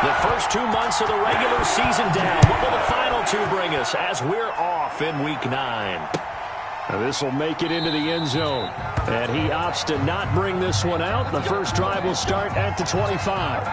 The first 2 months of the regular season down. What will the final 2 bring us as we're off in Week 9? This will make it into the end zone. And he opts to not bring this one out. The first drive will start at the 25.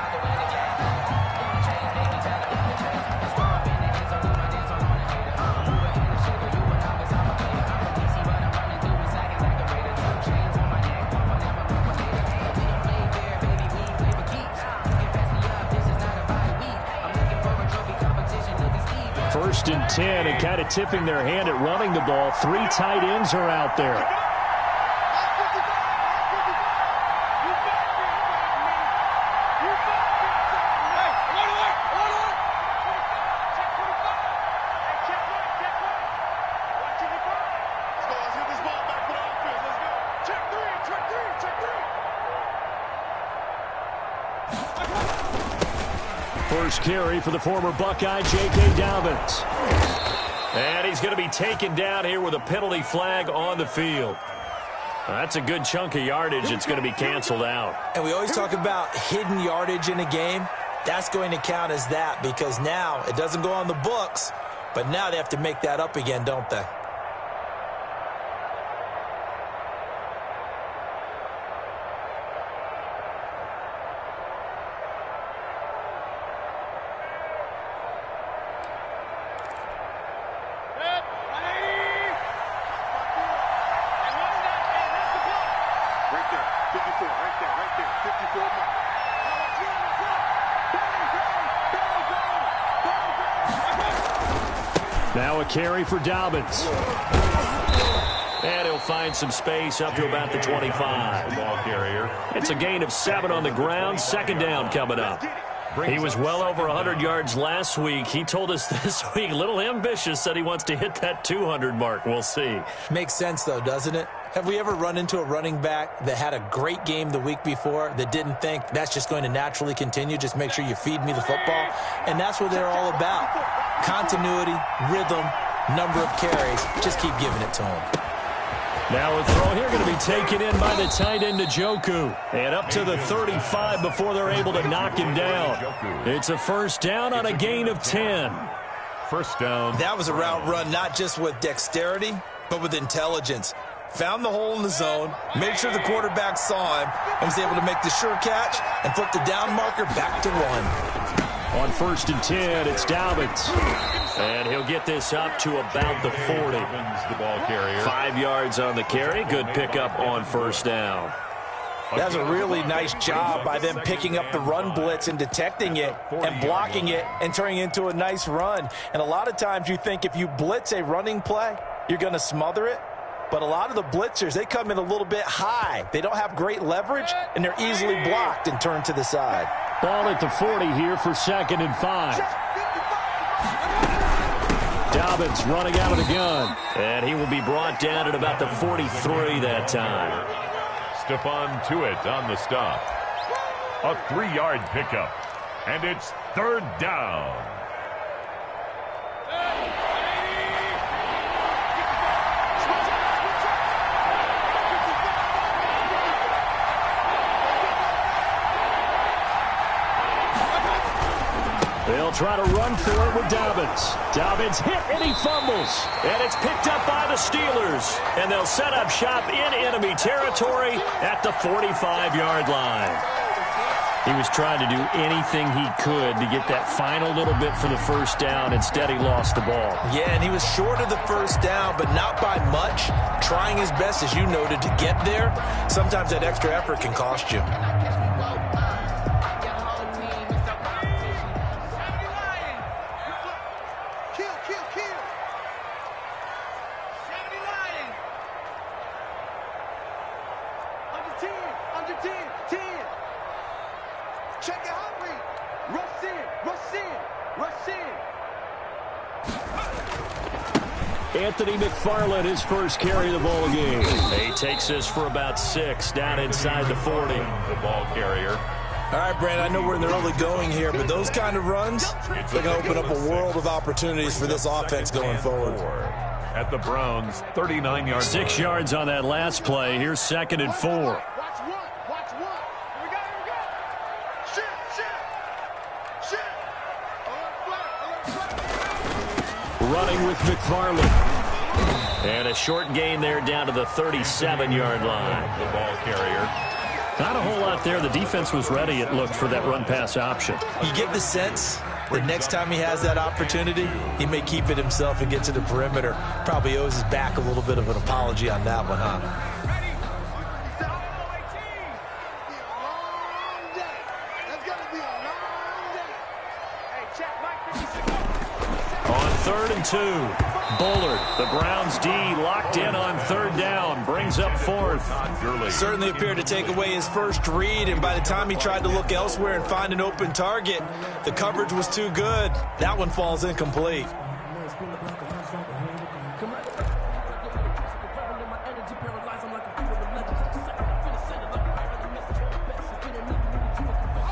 First and 10, and kind of tipping their hand at running the ball. 3 tight ends are out there. First carry for the former Buckeye, J.K. Dobbins. And he's going to be taken down here with a penalty flag on the field. That's a good chunk of yardage. It's going to be canceled out. And we always talk about hidden yardage in a game. That's going to count as that because now it doesn't go on the books, but now they have to make that up again, don't they? Now a carry for Dobbins. And he'll find some space up to about the 25. Ball carrier. It's a gain of 7 on the ground. Second down coming up. He was well over 100 yards last week. He told us this week, a little ambitious, said he wants to hit that 200 mark. We'll see. Makes sense, though, doesn't it? Have we ever run into a running back that had a great game the week before that didn't think that's just going to naturally continue? Just make sure you feed me the football. And that's what they're all about. Continuity, rhythm, number of carries. Just keep giving it to him. Now a throw here going to be taken in by the tight end Njoku. And up to the 35 before they're able to knock him down. It's a first down on a gain of 10. First down. That was a route run not just with dexterity, but with intelligence. Found the hole in the zone, made sure the quarterback saw him, and was able to make the sure catch and flip the down marker back to 1. On first and 10, it's Dobbins. And he'll get this up to about the 40. The ball carrier. 5 yards on the carry. Good pickup on first down. That's a really nice job by them picking up the run blitz and detecting it and blocking it and turning it into a nice run. And a lot of times you think if you blitz a running play, you're going to smother it. But a lot of the blitzers, they come in a little bit high. They don't have great leverage, and they're easily blocked and turned to the side. Ball at the 40 here for 2nd and 5. Dobbins running out of the gun. And he will be brought down at about the 43 that time. Stephon Tuitt on the stop. A 3-yard pickup. And it's 3rd down. They'll try to run for it with Dobbins. Dobbins hit and he fumbles. And it's picked up by the Steelers. And they'll set up shop in enemy territory at the 45-yard line. He was trying to do anything he could to get that final little bit for the first down. Instead, he lost the ball. Yeah, and he was short of the first down, but not by much. Trying his best, as you noted, to get there. Sometimes that extra effort can cost you. Anthony McFarland, his first carry of the ball game. He takes this for about 6 down inside the 40. The ball carrier. All right, Brand, I know we're in the early going here, but those kind of runs, they're going to open up a world of opportunities for this offense going forward. At the Browns, 39 yards. 6 yards on that last play. Here's 2nd and 4. Running with McFarland. And a short gain there down to the 37-yard line. The ball carrier. Not a whole lot there. The defense was ready, it looked, for that run-pass option. You get the sense that next time he has that opportunity, he may keep it himself and get to the perimeter. Probably owes his back a little bit of an apology on that one, huh? On 3rd and 2, Bullard, the Browns D, locked in on 3rd down, brings up 4th. Certainly appeared to take away his first read, and by the time he tried to look elsewhere and find an open target, the coverage was too good. That one falls incomplete.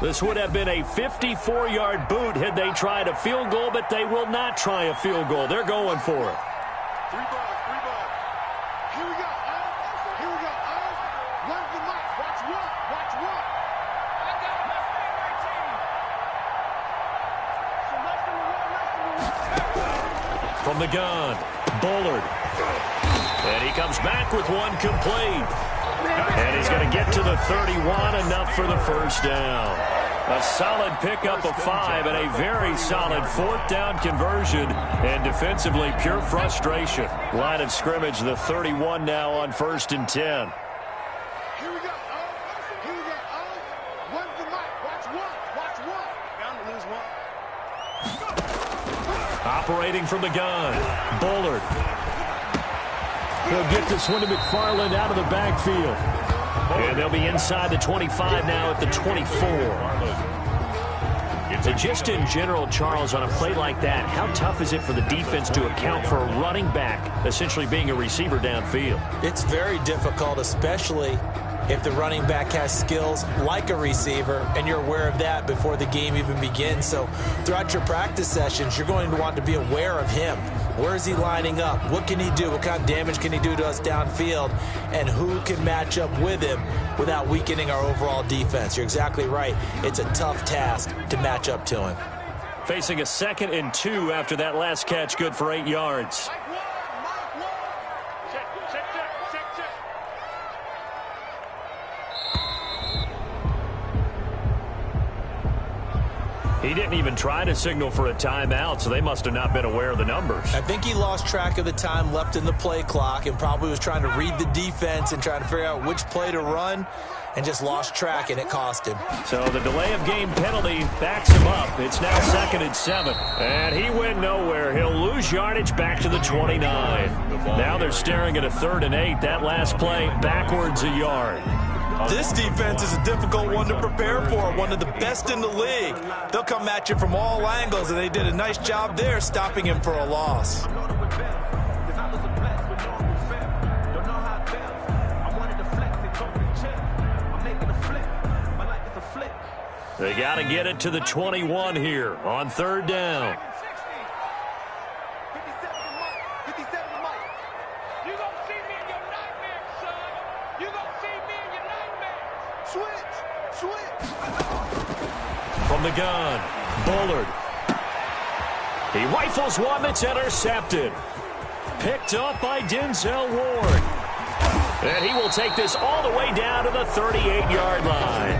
This would have been a 54-yard boot had they tried a field goal, but they will not try a field goal. They're going for it. 3 ball. Here we go. Here we go. Run the mic. Watch one. I got it. Less than 1. From the gun, Bullard. And he comes back with one complete. And he's going to get to the 31, enough for the first down. A solid pickup of 5 and a very solid 4th down conversion. And defensively, pure frustration. Line of scrimmage, the 31 now on 1st and 10. Here we go. Here we go. Run the mic. Watch one. Bound to lose one. Operating from the gun, Bullard. He'll get this one to McFarland out of the backfield. And they'll be inside the 25 now at the 24. And just in general, Charles, on a play like that, how tough is it for the defense to account for a running back essentially being a receiver downfield? It's very difficult, especially if the running back has skills like a receiver, and you're aware of that before the game even begins. So throughout your practice sessions, you're going to want to be aware of him. Where is he lining up? What can he do? What kind of damage can he do to us downfield? And who can match up with him without weakening our overall defense? You're exactly right. It's a tough task to match up to him. Facing a 2nd and 2 after that last catch, good for 8 yards. He didn't even try to signal for a timeout, so they must have not been aware of the numbers. I think he lost track of the time left in the play clock and probably was trying to read the defense and trying to figure out which play to run, and just lost track, and it cost him. So the delay of game penalty backs him up. It's now 2nd and 7. And he went nowhere. He'll lose yardage back to the 29. Now they're staring at a 3rd and 8. That last play backwards a yard. This defense is a difficult one to prepare for, one of the best in the league. They'll come at you from all angles, and they did a nice job there stopping him for a loss. They got to get it to the 21 here on 3rd down. From the gun, Bullard. He rifles one that's intercepted. Picked up by Denzel Ward. And he will take this all the way down to the 38-yard line.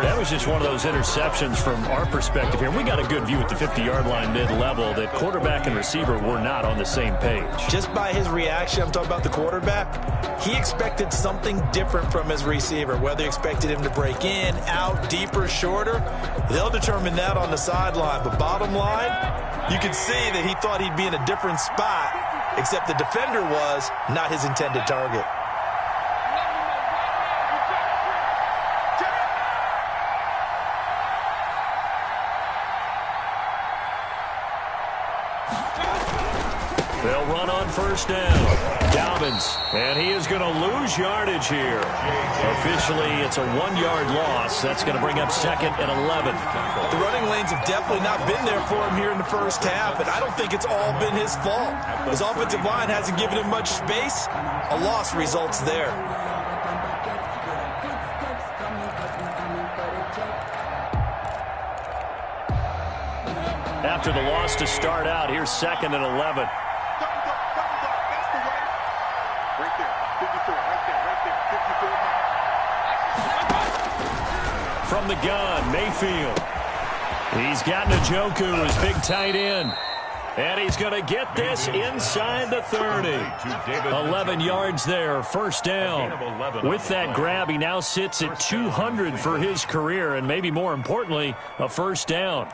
That was just one of those interceptions from our perspective here. We got a good view at the 50-yard line mid-level that quarterback and receiver were not on the same page. Just by his reaction, I'm talking about the quarterback, he expected something different from his receiver. Whether he expected him to break in, out, deeper, shorter, they'll determine that on the sideline. But bottom line, you could see that he thought he'd be in a different spot, except the defender was not his intended target. They'll run on 1st down. Dobbins, and he is going to lose yardage here. Officially, it's a 1-yard loss. That's going to bring up 2nd and 11. The running lanes have definitely not been there for him here in the first half, and I don't think it's all been his fault. His offensive line hasn't given him much space. A loss results there. after the loss to start out. Here's 2nd and 11. That's the way. Right there. 54. Right there. 54. From the gun, Mayfield. He's got Njoku, his big tight end. And he's going to get this inside the 30. 11 yards there, first down. With that grab, he now sits at 200 for his career, and maybe more importantly, a first down.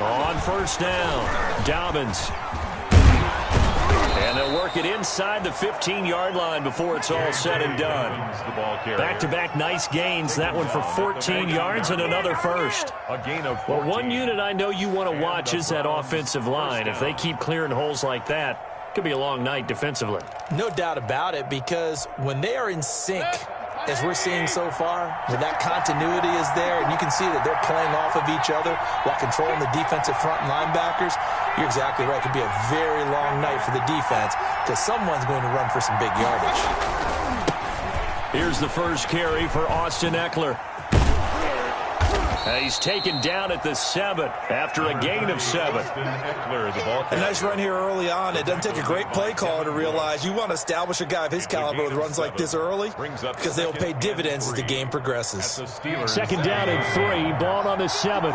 On first down, Dobbins. And they'll work it inside the 15-yard line before it's all said and done. Back-to-back nice gains. That one for 14 yards and another first. Well, one unit I know you want to watch is that offensive line. If they keep clearing holes like that, it could be a long night defensively. No doubt about it, because when they are in sync, as we're seeing so far, when that continuity is there, and you can see that they're playing off of each other while controlling the defensive front and linebackers, you're exactly right. It could be a very long night for the defense because someone's going to run for some big yardage. Here's the first carry for Austin Eckler. He's taken down at the 7 after a gain of 7. A nice run here early on. It doesn't take a great play caller to realize you want to establish a guy of his caliber with runs like this early because they will pay dividends as the game progresses. 2nd down and 3, ball on the 7.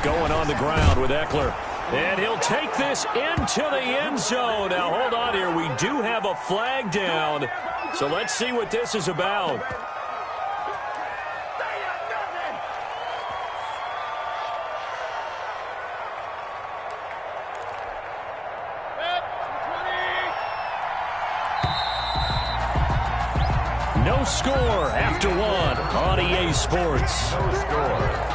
Going on the ground with Eckler. And he'll take this into the end zone. Now, hold on here. We do have a flag down. So let's see what this is about. No score after 1 on EA Sports. No score.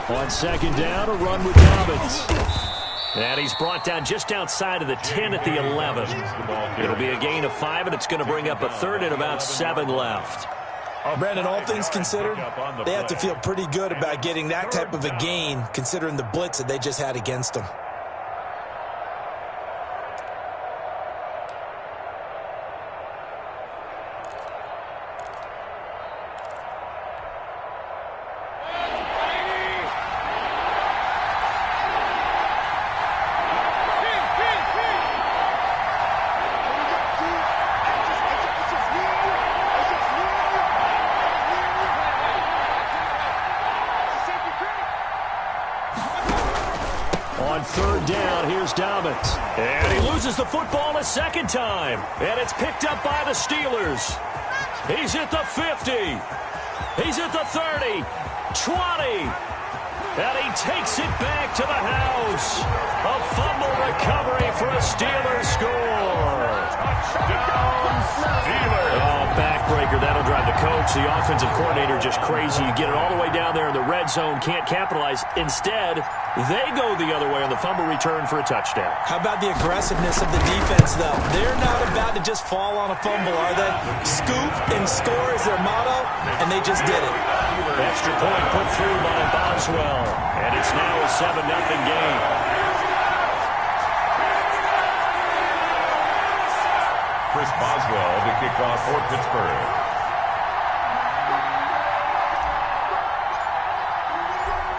On 2nd down, a run with Dobbins. And he's brought down just outside of the 10 at the 11. It'll be a gain of 5, and it's going to bring up a 3rd and about 7 left. Brandon, all things considered, they have to feel pretty good about getting that type of a gain considering the blitz that they just had against them. On 3rd down, here's Dobbins. And he loses the football a 2nd time. And it's picked up by the Steelers. He's at the 50. He's at the 30. 20. And he takes it back to the house. A fumble recovery for a Steelers score. Touchdown, Steelers. Oh, backbreaker. That'll drive the coach, the offensive coordinator, just crazy. You get it all the way down there in the red zone, can't capitalize. Instead, they go the other way on the fumble return for a touchdown. How about the aggressiveness of the defense, though? They're not about to just fall on a fumble, are they? Scoop and score is their motto, and they just did it. Extra point put through by Boswell, and it's now a 7-0 game. Chris Boswell to kick off for Pittsburgh.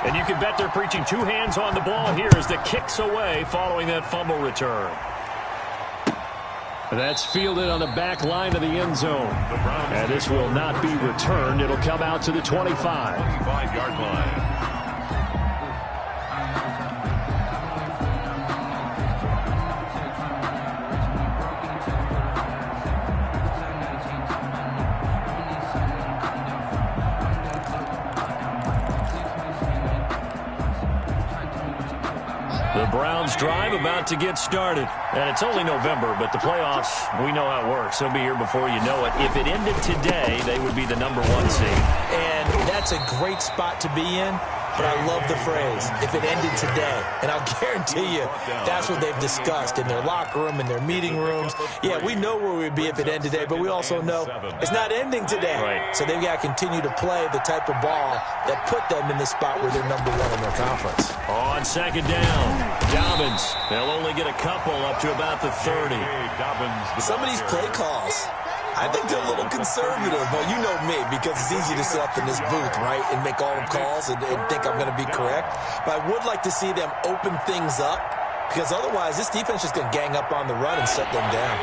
And you can bet they're preaching 2 hands on the ball here as the kick's away following that fumble return. That's fielded on the back line of the end zone. And this will not be returned. It'll come out to the 25. 25-yard line. The Browns drive about to get started. And it's only November, but the playoffs, we know how it works. They'll be here before you know it. If it ended today, they would be the #1 seed. And that's a great spot to be in. But I love the phrase, if it ended today. And I'll guarantee you, that's what they've discussed in their locker room, in their meeting rooms. Yeah, we know where we'd be if it ended today, but we also know it's not ending today. Right. So they've got to continue to play the type of ball that put them in the spot where they're #1 in their conference. On second down, Dobbins. They'll only get a couple up to about the 30. Some of these play calls, I think they're a little conservative, but you know me, because it's easy to sit up in this booth, right, and make all the calls and think I'm going to be correct. But I would like to see them open things up, because otherwise this defense is going to gang up on the run and shut them down.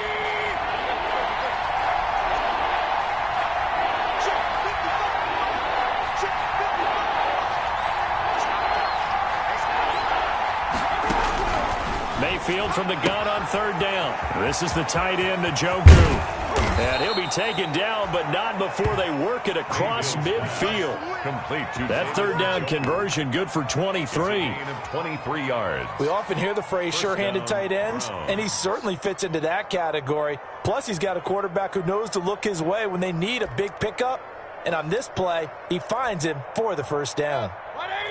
Mayfield from the gun on third down. This is the tight end, Njoku. And he'll be taken down, but not before they work it across midfield. Complete to That third down conversion good for 23. 23 yards. We often hear the phrase sure-handed tight ends, and he certainly fits into that category. Plus, he's got a quarterback who knows to look his way when they need a big pickup. And on this play, he finds him for the first down.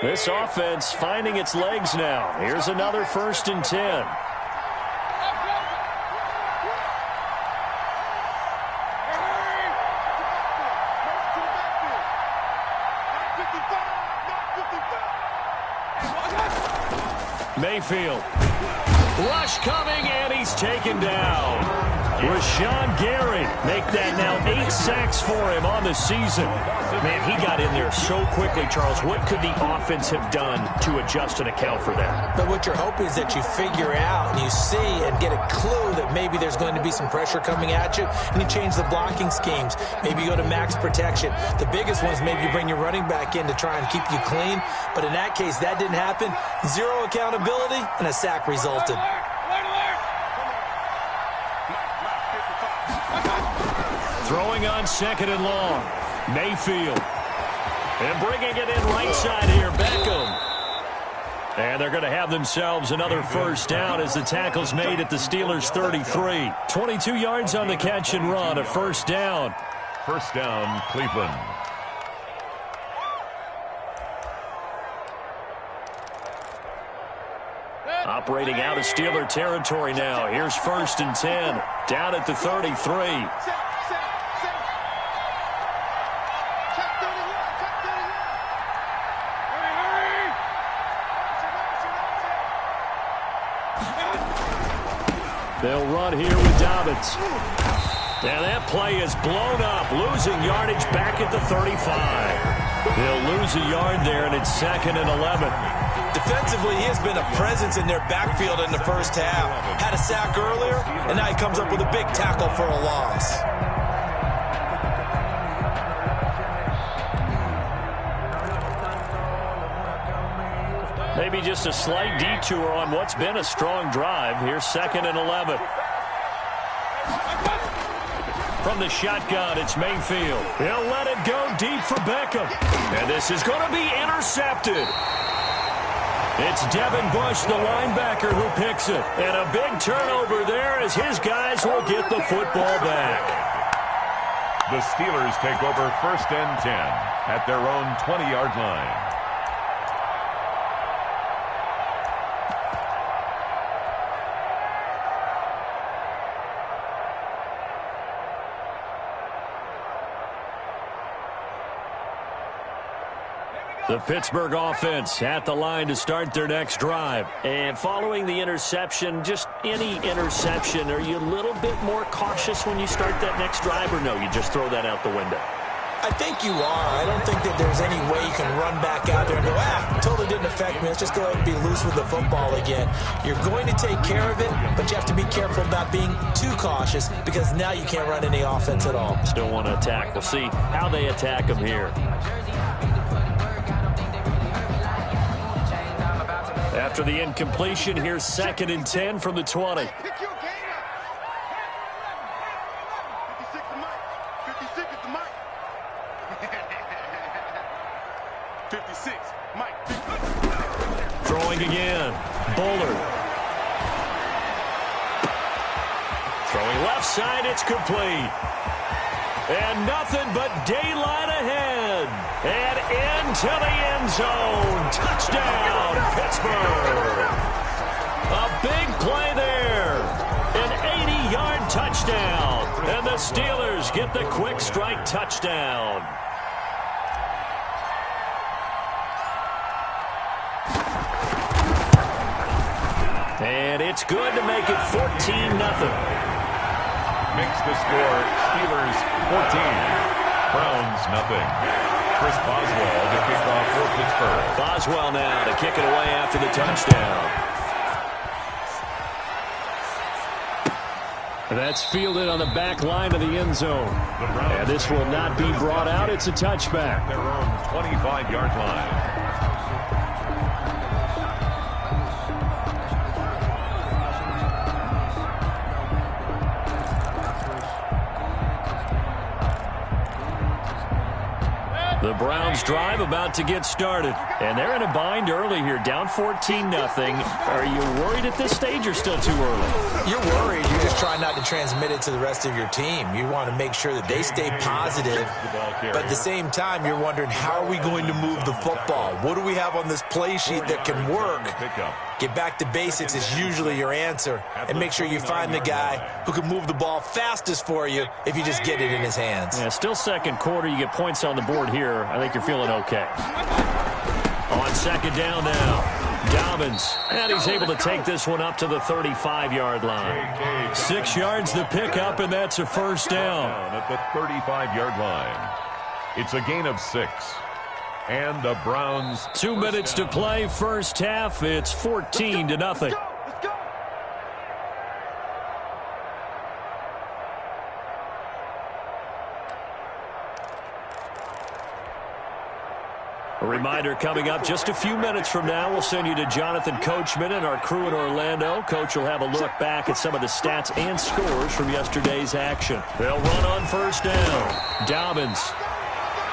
This offense finding its legs now. Here's another 1st and 10. Mayfield. Rush coming, and he's taken down. Rashawn Gary make that now 8 sacks for him on the season. Man, he got in there so quickly, Charles. What could the offense have done to adjust and account for that? But what you're hoping is that you figure out and you see and get a clue that maybe there's going to be some pressure coming at you, and you change the blocking schemes. Maybe you go to max protection. The biggest one is maybe you bring your running back in to try and keep you clean. But in that case, that didn't happen. 0 accountability, and a sack resulted. Throwing on 2nd and long. Mayfield. And bringing it in right side here, Beckham. And they're going to have themselves another first down as the tackle's made at the Steelers' 33. 22 yards on the catch and run, a first down. First down, Cleveland. Operating out of Steeler territory now. Here's 1st and 10. Down at the 33. They'll run here with Dobbins. And that play is blown up, losing yardage back at the 35. They'll lose a yard there, and it's 2nd and 11. Defensively, he has been a presence in their backfield in the first half. Had a sack earlier, and now he comes up with a big tackle for a loss. Maybe just a slight detour on what's been a strong drive. Here's 2nd and 11. From the shotgun, it's Mayfield. He'll let it go deep for Beckham. And this is going to be intercepted. It's Devin Bush, the linebacker, who picks it. And a big turnover there as his guys will get the football back. The Steelers take over 1st and 10 at their own 20-yard line. The Pittsburgh offense at the line to start their next drive. And following the interception, just any interception, are you a little bit more cautious when you start that next drive, or no, you just throw that out the window? I think you are. I don't think that there's any way you can run back out there and go, totally didn't affect me. Let's just go ahead and be loose with the football again. You're going to take care of it, but you have to be careful about being too cautious, because now you can't run any offense at all. Still want to attack. We'll see how they attack them here. After the incompletion, here's 2nd and 10 from the 20. 56 to Mike. 56 is the Mike. 56, Mike. Throwing again. Bullard. Throwing left side, it's complete. And nothing but daylight ahead. And into the end zone. Touchdown, Pittsburgh. A big play there. An 80-yard touchdown. And the Steelers get the quick strike touchdown. And it's good to make it 14-0. Makes the score Steelers 14, Browns nothing. Chris Boswell to kick off for Pittsburgh. Boswell now to kick it away after the touchdown. That's fielded on the back line of the end zone. And this will not be brought out. It's a touchback. Their own 25-yard line. The Browns drive about to get started. And they're in a bind early here, down 14-0. Are you worried at this stage or still too early? You're worried. You're just trying not to transmit it to the rest of your team. You want to make sure that they stay positive. But at the same time, you're wondering, how are we going to move the football? What do we have on this play sheet that can work? Get back to basics is usually your answer. And make sure you find the guy who can move the ball fastest for you if you just get it in his hands. Yeah, still second quarter. You get points on the board here. I think you're feeling okay. On second down now, Dobbins. And he's able to take this one up to the 35-yard line. 6 yards the pickup, and that's a first down. At the 35-yard line. It's a gain of 6. And the Browns. 2 minutes to play, first half. It's 14-0. A reminder coming up just a few minutes from now, we'll send you to Jonathan Coachman and our crew in Orlando. Coach will have a look back at some of the stats and scores from yesterday's action. They'll run on first down. Dobbins.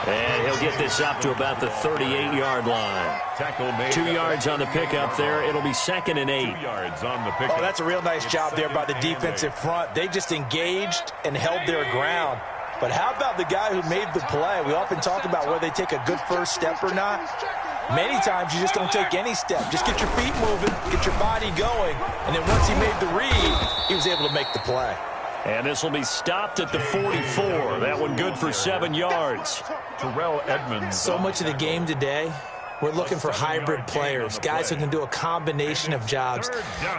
And he'll get this up to about the 38-yard line. 2 yards on the pickup there. It'll be 2nd and 8. 2 yards on the pickup. Oh, that's a real nice job there by the defensive front. They just engaged and held their ground. But how about the guy who made the play? We often talk about whether they take a good first step or not. Many times you just don't take any step. Just get your feet moving, get your body going. And then once he made the read, he was able to make the play. And this will be stopped at the 44. That one good for 7 yards. Terrell Edmonds. So much of the game today, we're looking for hybrid players, guys who can do a combination of jobs.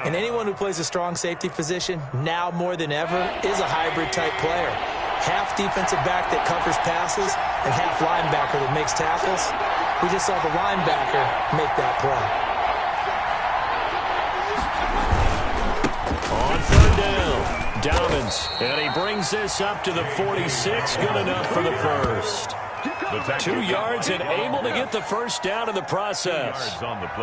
And anyone who plays a strong safety position, now more than ever, is a hybrid-type player. Half defensive back that covers passes and half linebacker that makes tackles. We just saw the linebacker make that play. On third down, Dobbins. And he brings this up to the 46. Good enough for the first. 2 yards and able to get the first down in the process.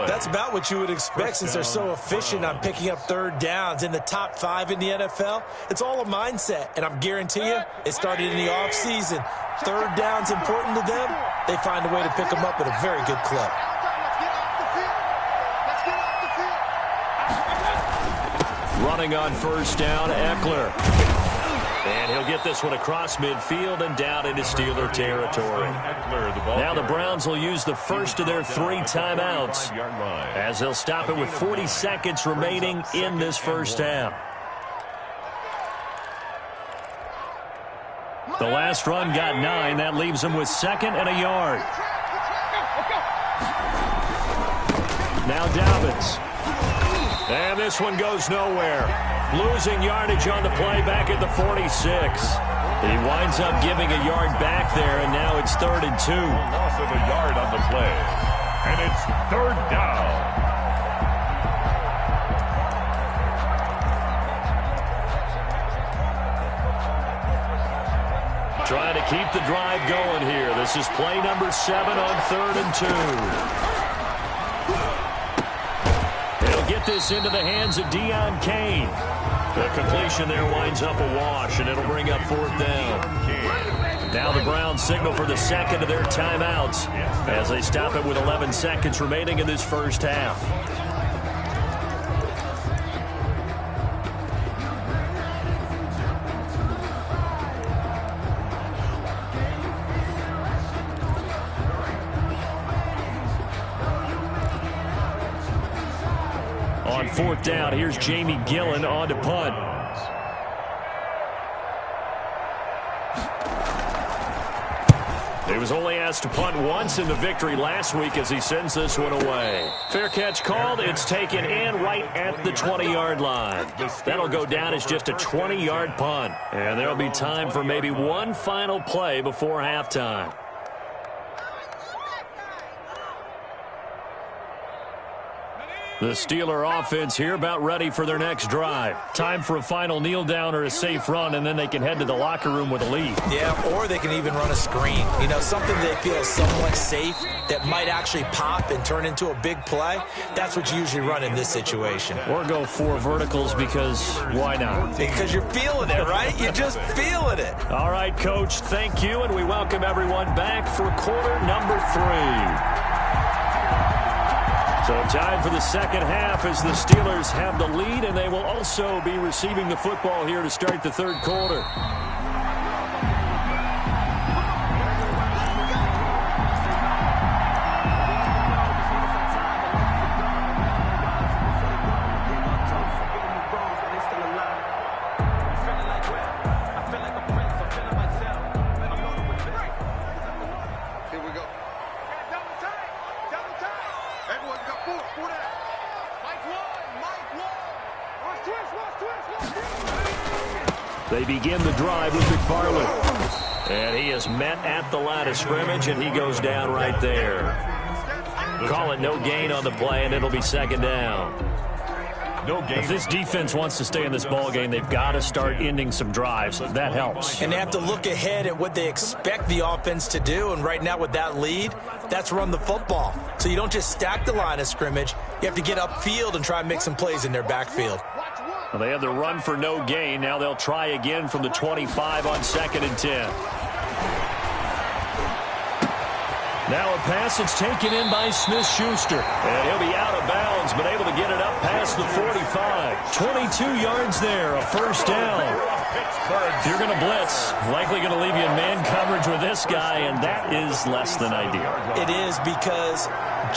That's about what you would expect since they're so efficient on picking up third downs in the top 5 in the NFL. It's all a mindset, and I'm guarantee you it started in the offseason. Third down's important to them. They find a way to pick them up at a very good clip. Running on first down, Eckler. And he'll get this one across midfield and down into Steeler territory. Now the Browns will use the first of their 3 timeouts as they'll stop it with 40 seconds remaining in this first half. The last run got 9. That leaves them with 2nd and a yard. Now Dobbins. And this one goes nowhere. Losing yardage on the play back at the 46. He winds up giving a yard back there, and now it's 3rd and 2. Loss of a yard on the play. And it's 3rd down. Trying to keep the drive going here. This is play number 7 on 3rd and 2. He'll get this into the hands of Deion Kane. The completion there winds up a wash, and it'll bring up 4th down. Now the Browns signal for the second of their timeouts as they stop it with 11 seconds remaining in this first half. On fourth down, here's Jamie Gillen on to punt. He was only asked to punt once in the victory last week as he sends this one away. Fair catch called. It's taken in right at the 20-yard line. That'll go down as just a 20-yard punt. And there'll be time for maybe one final play before halftime. The Steeler offense here about ready for their next drive. Time for a final kneel down or a safe run, and then they can head to the locker room with a lead. Yeah, or they can even run a screen. You know, something they feel is somewhat safe that might actually pop and turn into a big play. That's what you usually run in this situation. Or go 4 verticals because why not? Because you're feeling it, right? You're just feeling it. All right, Coach, thank you, and we welcome everyone back for quarter number 3. So time for the second half as the Steelers have the lead, and they will also be receiving the football here to start the third quarter. They begin the drive with McFarland. And he is met at the line of scrimmage, and he goes down right there. Call it no gain on the play, and it'll be second down. No gain. If this defense wants to stay in this ball game, they've got to start ending some drives. That helps. And they have to look ahead at what they expect the offense to do. And right now with that lead, that's run the football. So you don't just stack the line of scrimmage. You have to get upfield and try and make some plays in their backfield. Well, they had the run for no gain. Now they'll try again from the 25 on 2nd and 10. Now a pass that's taken in by Smith-Schuster. And he'll be out of bounds, but able to get it up past the 45. 22 yards there, a first down. If you're going to blitz, likely going to leave you in man coverage with this guy, and that is less than ideal. It is, because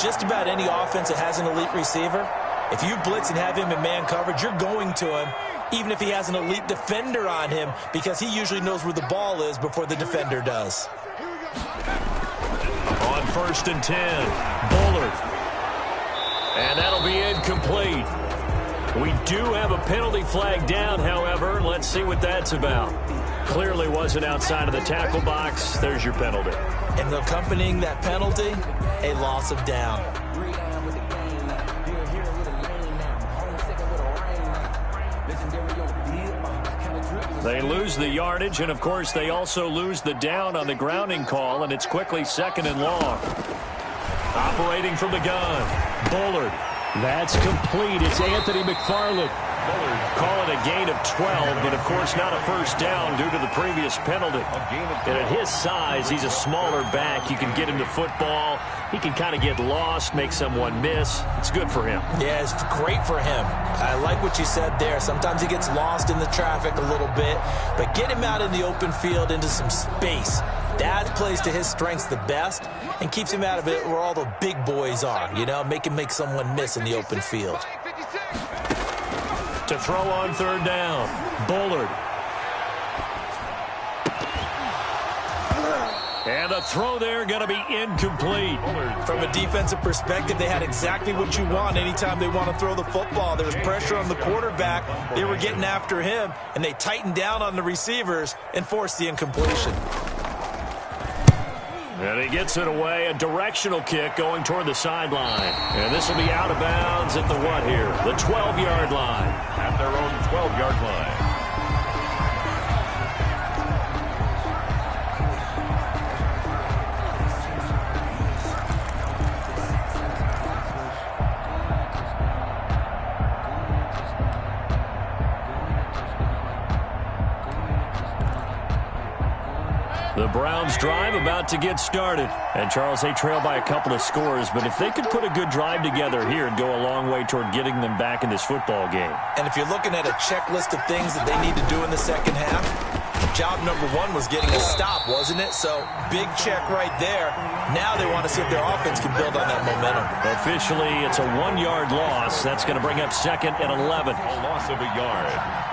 just about any offense that has an elite receiver, if you blitz and have him in man coverage, you're going to him, even if he has an elite defender on him, because he usually knows where the ball is before the defender does. On 1st and 10, Bullard. And that'll be incomplete. We do have a penalty flag down, however. Let's see what that's about. Clearly wasn't outside of the tackle box. There's your penalty. And accompanying that penalty, a loss of down. They lose the yardage, and of course they also lose the down on the grounding call, and it's quickly 2nd and long. Operating from the gun, Bullard. That's complete. It's Anthony McFarland. Bullard call it a gain of 12, but of course not a first down due to the previous penalty. And at his size, he's a smaller back. You can get him to football. He can kind of get lost, make someone miss. It's good for him. Yeah, it's great for him. I like what you said there. Sometimes he gets lost in the traffic a little bit, but get him out in the open field into some space. That plays to his strengths the best and keeps him out of it where all the big boys are, you know, make someone miss in the open field. To throw on 3rd down, Bullard. And the throw there going to be incomplete. From a defensive perspective, they had exactly what you want anytime they want to throw the football. There was pressure on the quarterback. They were getting after him, and they tightened down on the receivers and forced the incompletion. And he gets it away, a directional kick going toward the sideline. And this will be out of bounds at the what here? The 12-yard line. At their own 12-yard line. The Browns drive about to get started. And, Charles, they trail by a couple of scores, but if they could put a good drive together here, it'd go a long way toward getting them back in this football game. And if you're looking at a checklist of things that they need to do in the second half, job number one was getting a stop, wasn't it? So, big check right there. Now they want to see if their offense can build on that momentum. Officially, it's a 1-yard loss. That's going to bring up 2nd and 11. A loss of a yard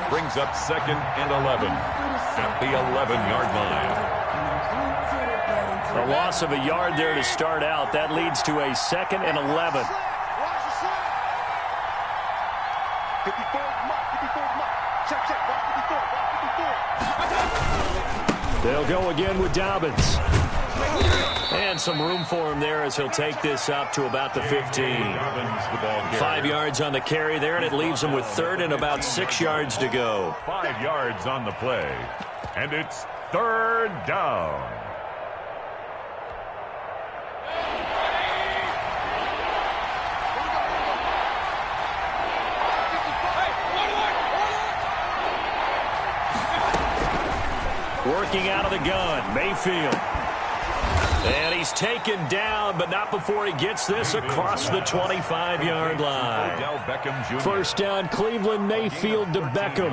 brings up 2nd and 11 at the 11-yard line. A loss of a yard there to start out. That leads to a 2nd and 11. 54 mark. Check, watch 54. They'll go again with Dobbins. And some room for him there as he'll take this up to about the 15. 5 yards on the carry there, and it leaves him with 3rd and about 6 yards to go. 5 yards on the play, and it's 3rd down. Working out of the gun, Mayfield. And he's taken down, but not before he gets this across the 25-yard line. First down, Cleveland, Mayfield to Beckham.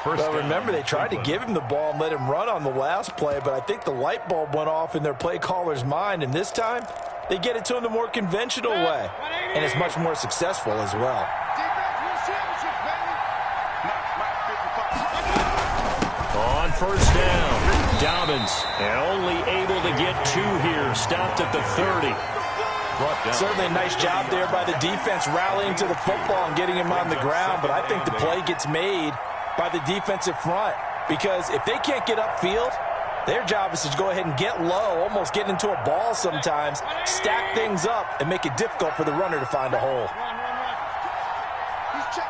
Well, remember, they tried to give him the ball and let him run on the last play, but I think the light bulb went off in their play caller's mind, and this time they get it to him the more conventional way, and it's much more successful as well. On first down, Dobbins, and only able to get 2 here, stopped at the 30. Certainly a nice job there by the defense rallying to the football and getting him on the ground, but I think the play gets made by the defensive front, because if they can't get upfield, their job is to go ahead and get low, almost get into a ball sometimes, stack things up, and make it difficult for the runner to find a hole. Check.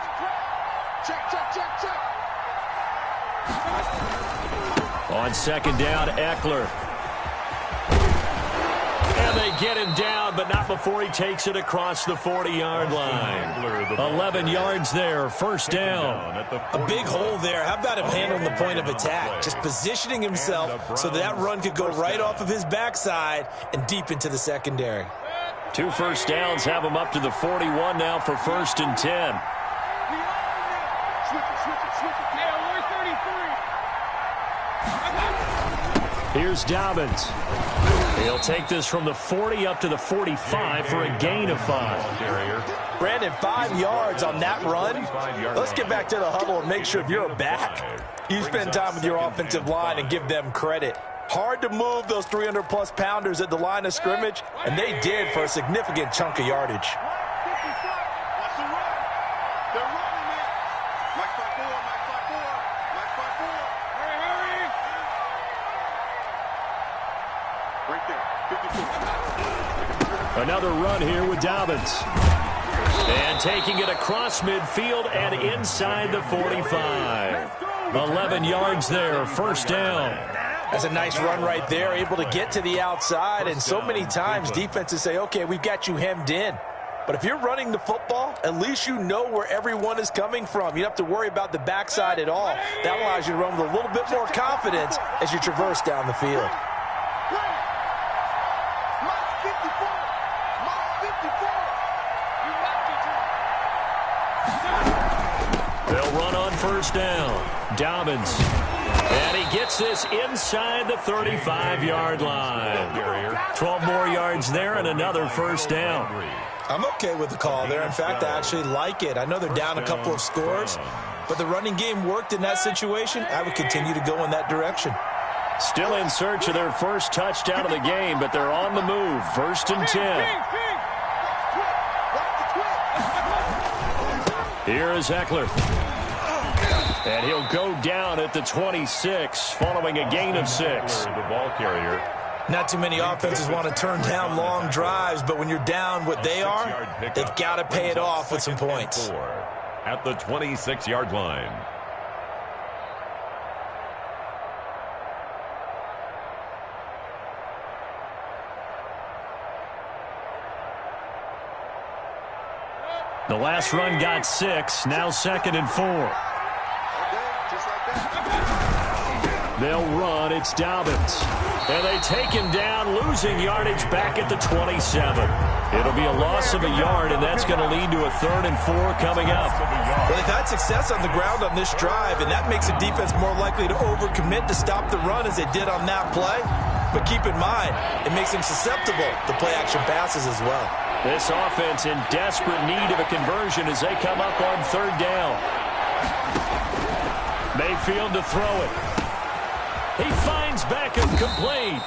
On second down, Eckler. And they get him down, but not before he takes it across the 40-yard line. 11 yards there, first down. A big hole there. How about him handling the point of attack? Just positioning himself so that run could go right off of his backside and deep into the secondary. 2 first downs have him up to the 41 now for 1st and 10. Here's Dobbins. He'll take this from the 40 up to the 45 for a gain of 5. Brandon, 5 yards on that run. Let's get back to the huddle and make sure if you're a back, you spend time with your offensive line and give them credit. Hard to move those 300-plus pounders at the line of scrimmage, and they did for a significant chunk of yardage. Another run here with Dobbins. And taking it across midfield and inside the 45. 11 yards there, first down. That's a nice run right there, able to get to the outside. And so many times defenses say, okay, we've got you hemmed in. But if you're running the football, at least you know where everyone is coming from. You don't have to worry about the backside at all. That allows you to run with a little bit more confidence as you traverse down the field. They'll run on first down. Dobbins. And he gets this inside the 35-yard line. 12 more yards there and another first down. I'm okay with the call there. In fact, I actually like it. I know they're down a couple of scores, but the running game worked in that situation. I would continue to go in that direction. Still in search of their first touchdown of the game, but they're on the move. 1st and 10. Here is Eckler. And he'll go down at the 26, following a gain of 6. The ball carrier. Not too many offenses want to turn down long drives, but when you're down what they are, they've got to pay it off with some points. At the 26-yard line. The last run got 6, now 2nd and 4. They'll run. It's Dobbins. And they take him down, losing yardage back at the 27. It'll be a loss of a yard, and that's going to lead to a 3rd and 4 coming up. Well, they've had success on the ground on this drive, and that makes a defense more likely to overcommit to stop the run as they did on that play. But keep in mind, it makes them susceptible to play-action passes as well. This offense in desperate need of a conversion as they come up on 3rd down. Mayfield to throw it. He finds Beckham complete.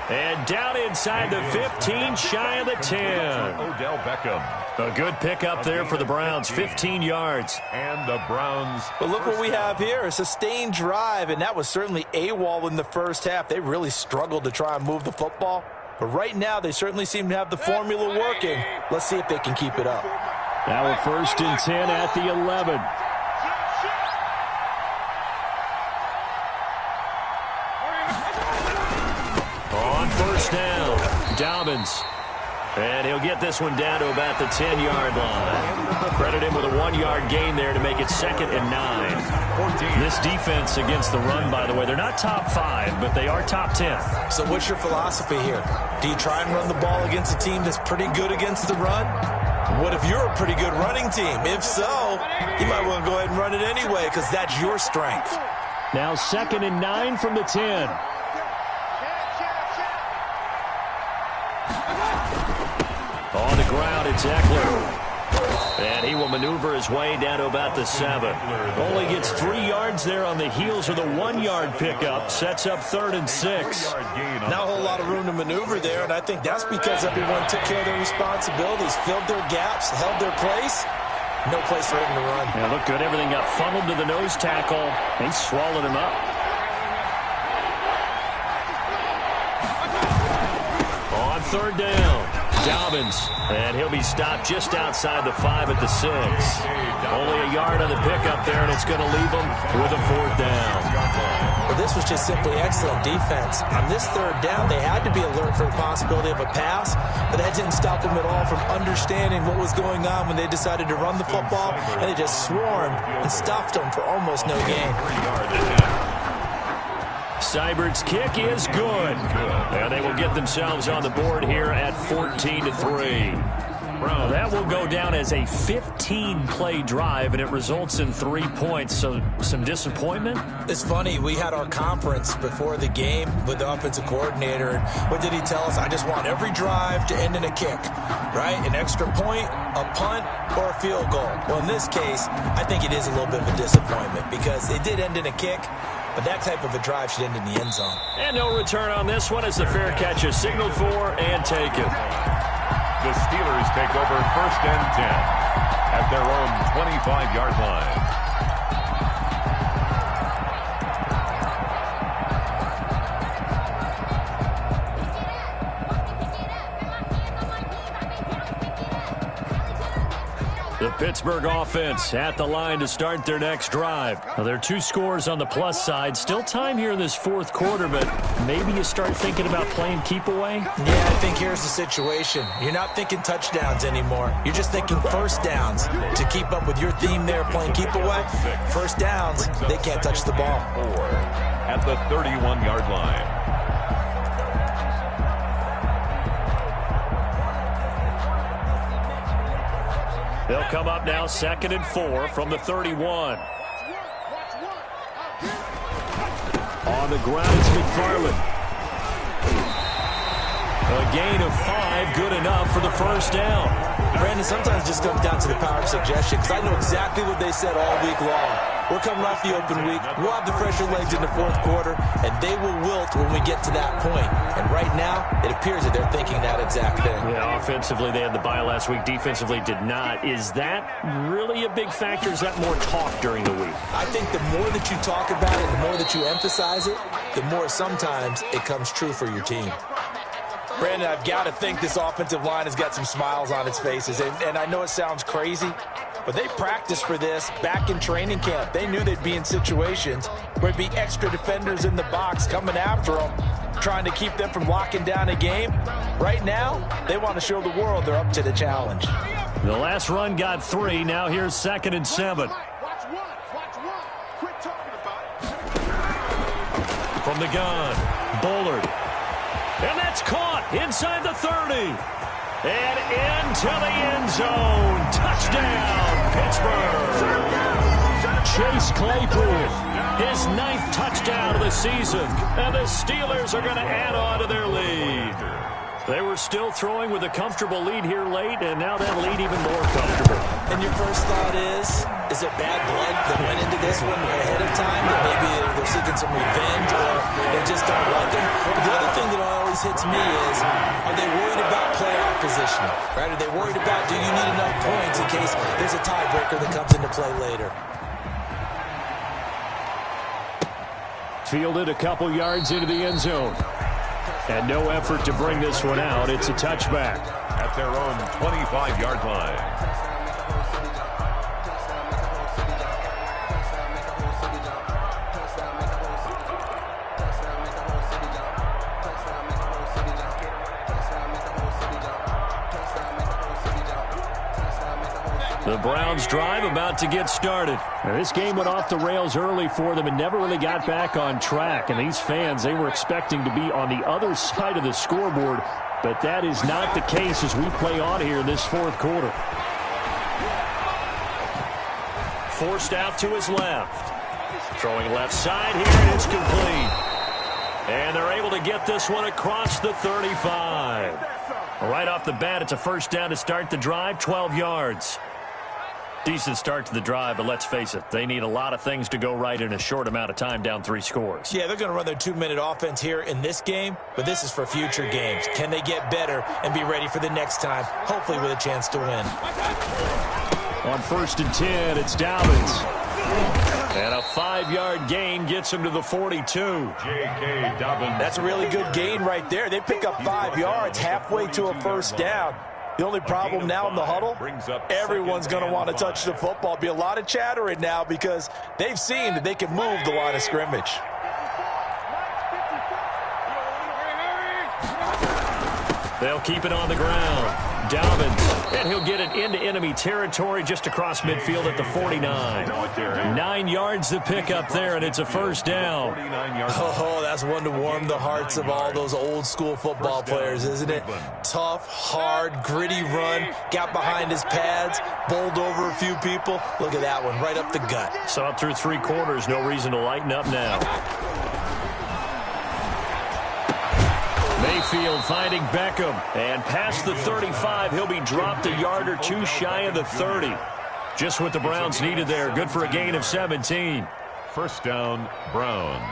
And down inside the 15, shy of the 10. Odell Beckham. A good pickup there for the Browns, 15 yards. And the Browns. But look what we have here, a sustained drive, and that was certainly AWOL in the first half. They really struggled to try and move the football. But right now, they certainly seem to have the formula working. Let's see if they can keep it up. Now a 1st and 10 at the 11. On 1st down, Dobbins. And he'll get this one down to about the 10-yard line. Credit him with a 1-yard gain there to make it 2nd and 9. This defense against the run, by the way, they're not top 5, but they are top 10. So what's your philosophy here? Do you try and run the ball against a team that's pretty good against the run? What if you're a pretty good running team? If so, you might want to go ahead and run it anyway because that's your strength. Now 2nd and 9 from the 10. On the ground, it's Eckler. And he will maneuver his way down to about the 7. Only gets 3 yards there on the heels of the 1-yard pickup. Sets up 3rd and 6. Not a whole lot of room to maneuver there, and I think that's because everyone took care of their responsibilities, filled their gaps, held their place. No place for him to run. Yeah, look good. Everything got funneled to the nose tackle. They swallowed him up. On 3rd down, Dobbins. And he'll be stopped just outside the 5 at the 6. Only a yard on the pickup there, and it's going to leave him with a 4th down. Well, this was just simply excellent defense. On this 3rd down, they had to be alert for the possibility of a pass, but that didn't stop them at all from understanding what was going on when they decided to run the football, and they just swarmed and stuffed them for almost no gain. Seibert's kick is good. And they will get themselves on the board here at 14-3. That will go down as a 15-play drive, and it results in 3 points. So some disappointment? It's funny. We had our conference before the game with the offensive coordinator. And what did he tell us? I just want every drive to end in a kick, right? An extra point, a punt, or a field goal. Well, in this case, I think it is a little bit of a disappointment because it did end in a kick. But that type of a drive should end in the end zone. And no return on this one as the fair catch is signaled for and taken. The Steelers take over 1st and 10 at their own 25-yard line. The Pittsburgh offense at the line to start their next drive. Now, there are 2 scores on the plus side. Still time here in this 4th quarter, but maybe you start thinking about playing keep away? Yeah, I think here's the situation. You're not thinking touchdowns anymore. You're just thinking 1st downs. To keep up with your theme there, playing keep away, 1st downs, they can't touch the ball. At the 31-yard line. They'll come up now 2nd and 4 from the 31. On the ground, it's McFarland. A gain of 5, good enough for the 1st down. Brandon, sometimes it just comes down to the power of suggestion because I know exactly what they said all week long. We're coming off the open week. We'll have the fresher legs in the 4th quarter, and they will wilt when we get to that point. And right now, it appears that they're thinking that exact thing. Yeah, offensively, they had the bye last week. Defensively, did not. Is that really a big factor? Is that more talk during the week? I think the more that you talk about it, the more that you emphasize it, the more sometimes it comes true for your team. Brandon, I've got to think this offensive line has got some smiles on its faces. And I know it sounds crazy, but they practiced for this back in training camp. They knew they'd be in situations where there'd be extra defenders in the box coming after them, trying to keep them from locking down a game. Right now, they want to show the world they're up to the challenge. The last run got 3. Now here's 2nd and 7. From the gun, Bullard. And that's caught inside the 30. And into the end zone. Touchdown, Pittsburgh. Chase Claypool, his 9th touchdown of the season. And the Steelers are going to add on to their lead. They were still throwing with a comfortable lead here late, and now that lead even more comfortable. And your first thought is it bad blood that went into this one ahead of time, that maybe they're seeking some revenge or they just don't like him? But the other thing that always hits me is, are they worried about playoff positioning? Right? Are they worried about, do you need enough points in case there's a tiebreaker that comes into play later? Fielded a couple yards into the end zone. And no effort to bring this one out. It's a touchback. At their own 25-yard line. The Browns drive about to get started. Now, this game went off the rails early for them and never really got back on track. And these fans, they were expecting to be on the other side of the scoreboard, but that is not the case as we play on here in this fourth quarter. Forced out to his left. Throwing left side here, and it's complete. And they're able to get this one across the 35. Right off the bat, it's a first down to start the drive, 12 yards. Decent start to the drive, but let's face it, they need a lot of things to go right in a short amount of time, down 3 scores. Yeah, they're going to run their 2-minute offense here in this game, but this is for future games. Can they get better and be ready for the next time, hopefully with a chance to win? On 1st and 10, it's Dobbins. And a 5-yard gain gets him to the 42. J.K. Dobbins. That's a really good gain right there. They pick up 5 yards halfway to a first down. The only problem now in the huddle, everyone's going to want to touch the football. Be a lot of chattering now because they've seen that they can move the line of scrimmage. They'll keep it on the ground. Dobbins, and he'll get it into enemy territory just across midfield at the 49. 9 yards to pick up there, and it's a first down. Oh, that's one to warm the hearts of all those old-school football players, isn't it? Tough, hard, gritty run, got behind his pads, bowled over a few people. Look at that one, right up the gut. Saw it through 3 quarters, no reason to lighten up now. Mayfield finding Beckham, and past the 35, he'll be dropped a yard or 2 shy of the 30. Just what the Browns needed there. Good for a gain of 17. First down, Browns.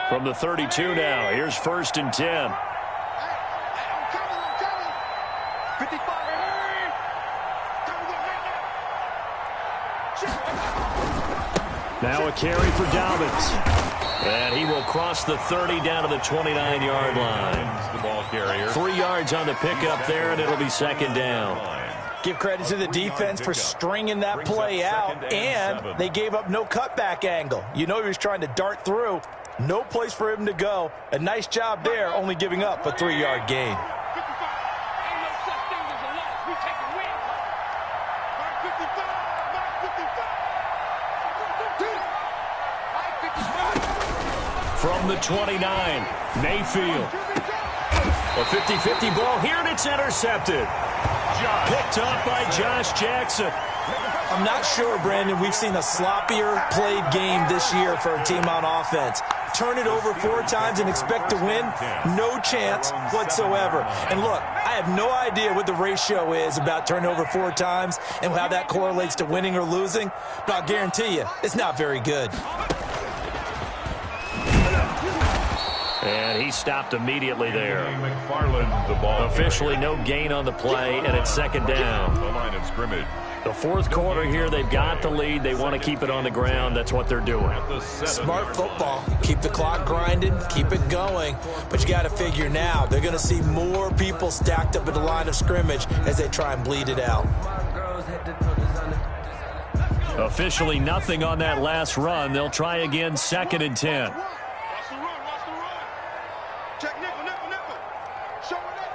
From the 32 now, here's 1st and 10. I'm coming. 55. Now a carry for Dobbins. And he will cross the 30 down to the 29-yard line. The ball carrier. 3 yards on the pickup there, and it'll be second down. Give credit to the defense for stringing that play out, and they gave up no cutback angle. You know he was trying to dart through. No place for him to go. A nice job there, only giving up a 3-yard gain. From the 29, Mayfield. A 50-50 ball here, and it's intercepted. Picked up by Josh Jackson. I'm not sure, Brandon, we've seen a sloppier played game this year for a team on offense. Turn it over 4 times and expect to win? No chance whatsoever. And look, I have no idea what the ratio is about turning over 4 times and how that correlates to winning or losing, but I'll guarantee you, it's not very good. And he stopped immediately there. McFarland, the ball Officially no gain on the play, and it's second down. The line of scrimmage. The fourth quarter here, they've got the lead. They want to keep it on the ground. That's what they're doing. Smart football. Keep the clock grinding, keep it going. But you got to figure now, they're going to see more people stacked up at the line of scrimmage as they try and bleed it out. Officially nothing on that last run. They'll try again, 2nd and 10. Watch the run. Check nickel. Show it up.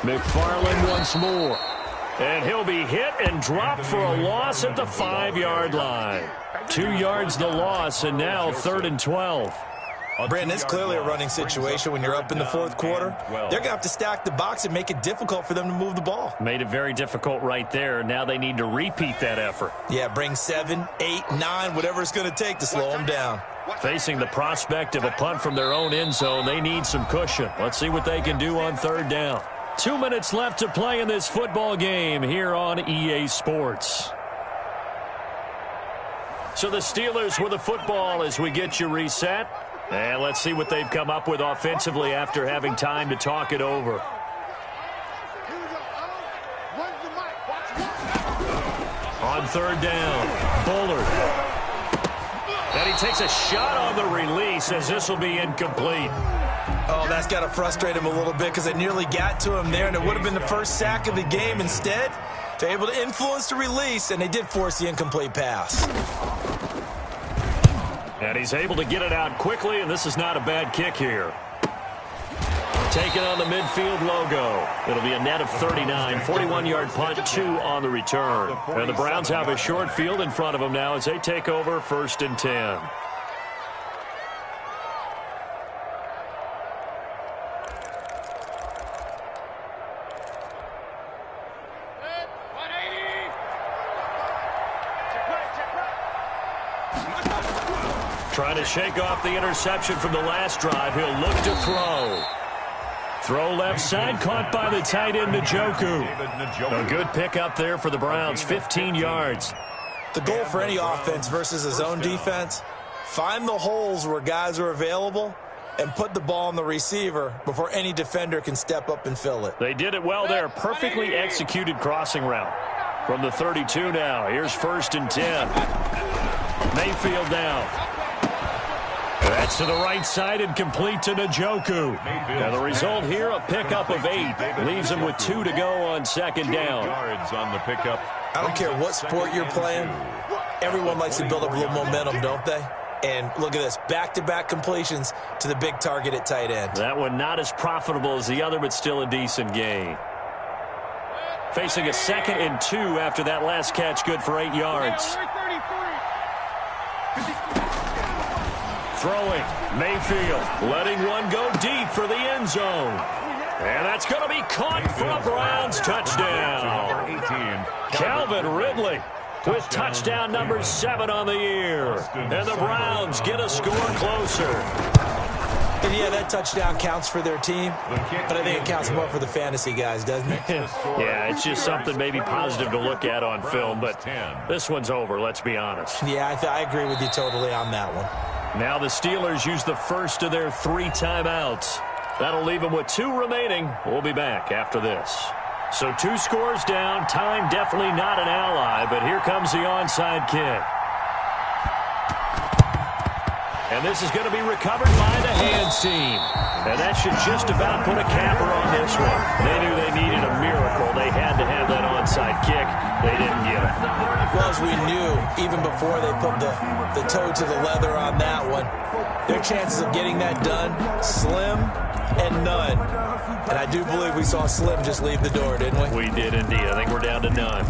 McFarland once more. And he'll be hit and dropped for a loss at the 5-yard line. 2 yards the loss, and now 3rd and 12. Brandon, it's clearly a running situation when you're up in the 4th quarter. They're going to have to stack the box and make it difficult for them to move the ball. Made it very difficult right there. Now they need to repeat that effort. Yeah, bring 7, 8, 9, whatever it's going to take to slow them down. Facing the prospect of a punt from their own end zone, they need some cushion. Let's see what they can do on 3rd down. 2 minutes left to play in this football game here on EA Sports. So the Steelers with the football as we get you reset. And let's see what they've come up with offensively after having time to talk it over. On 3rd down, Bullard. And he takes a shot on the release as this will be incomplete. Oh, that's got to frustrate him a little bit because it nearly got to him there, and it would have been the first sack of the game. Instead, they're able to influence the release, and they did force the incomplete pass. And he's able to get it out quickly, and this is not a bad kick here. Taking on the midfield logo. It'll be a net of 39, 41-yard punt, 2 on the return. And the Browns have a short field in front of them now as they take over 1st and 10. Trying to shake off the interception from the last drive. He'll look to throw. Throw left side, caught by the tight end, Njoku. A good pickup there for the Browns, 15 yards. The goal for any offense versus a zone defense, find the holes where guys are available and put the ball on the receiver before any defender can step up and fill it. They did it well there. Perfectly executed crossing route. From the 32 now, here's 1st and 10. Mayfield down. That's to the right side and complete to Njoku. And the result here, a pickup of 8. Leaves him with 2 to go on 2nd down. I don't care what sport you're playing. Everyone likes to build up a little momentum, don't they? And look at this, back-to-back completions to the big target at tight end. That one not as profitable as the other, but still a decent gain. Facing a 2nd and 2 after that last catch, good for 8 yards. Throwing, Mayfield, letting one go deep for the end zone. And that's going to be caught for a Browns touchdown. Calvin Ridley with touchdown number 7 on the year. And the Browns get a score closer. And yeah, that touchdown counts for their team, but I think it counts more for the fantasy guys, doesn't it? Yeah, it's just something maybe positive to look at on film, but this one's over, let's be honest. Yeah, I agree with you totally on that one. Now the Steelers use the first of their 3 timeouts. That'll leave them with 2 remaining. We'll be back after this. So 2 scores down. Time definitely not an ally, but here comes the onside kick. And this is going to be recovered by the hands team. And that should just about put a capper on this one. They knew they needed a miracle. They had to have that onside kick. They didn't get it. Well, as we knew, even before they put the toe to the leather on that one, their chances of getting that done, slim and none. And I do believe we saw Slim just leave the door, didn't we? We did indeed. I think we're down to none.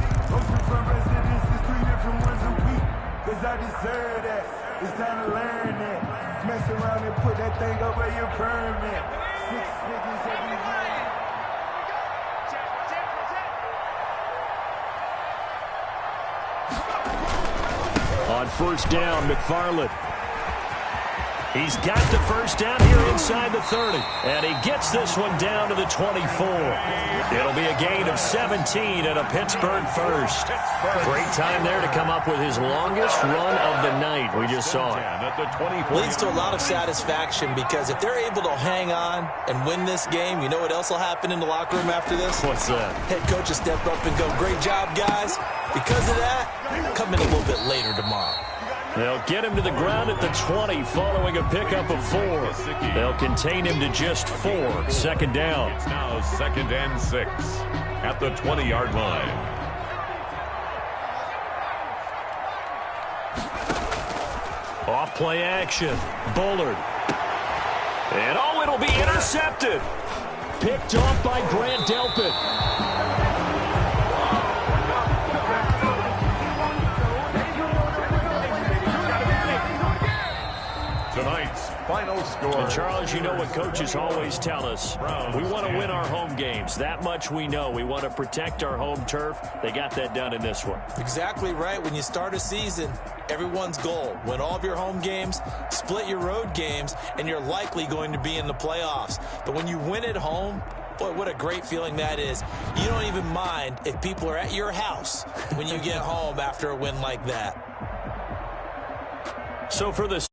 It's time to learn that. Mess around and put that thing over your permit. 6 figures every year. On 1st down, McFarland. He's got the 1st down here inside the 30. And he gets this one down to the 24. It'll be a gain of 17 and a Pittsburgh first. Great time there to come up with his longest run of the night. We just saw it. Leads to a lot of satisfaction because if they're able to hang on and win this game, you know what else will happen in the locker room after this? What's that? Head coach will step up and go, great job, guys. Because of that, come in a little bit later tomorrow. They'll get him to the ground at the 20 following a pickup of 4. They'll contain him to just 4. 2nd down. It's now 2nd and 6 at the 20-yard line. Off play action. Bullard. And it'll be intercepted. picked off by Grant Delpit. Tonight's final score. And Charles, you know what coaches always tell us. We want to win our home games. That much we know. We want to protect our home turf. They got that done in this one. Exactly right. When you start a season, everyone's goal: win all of your home games, split your road games, and you're likely going to be in the playoffs. But when you win at home, boy, what a great feeling that is. You don't even mind if people are at your house when you get home after a win like that. So for this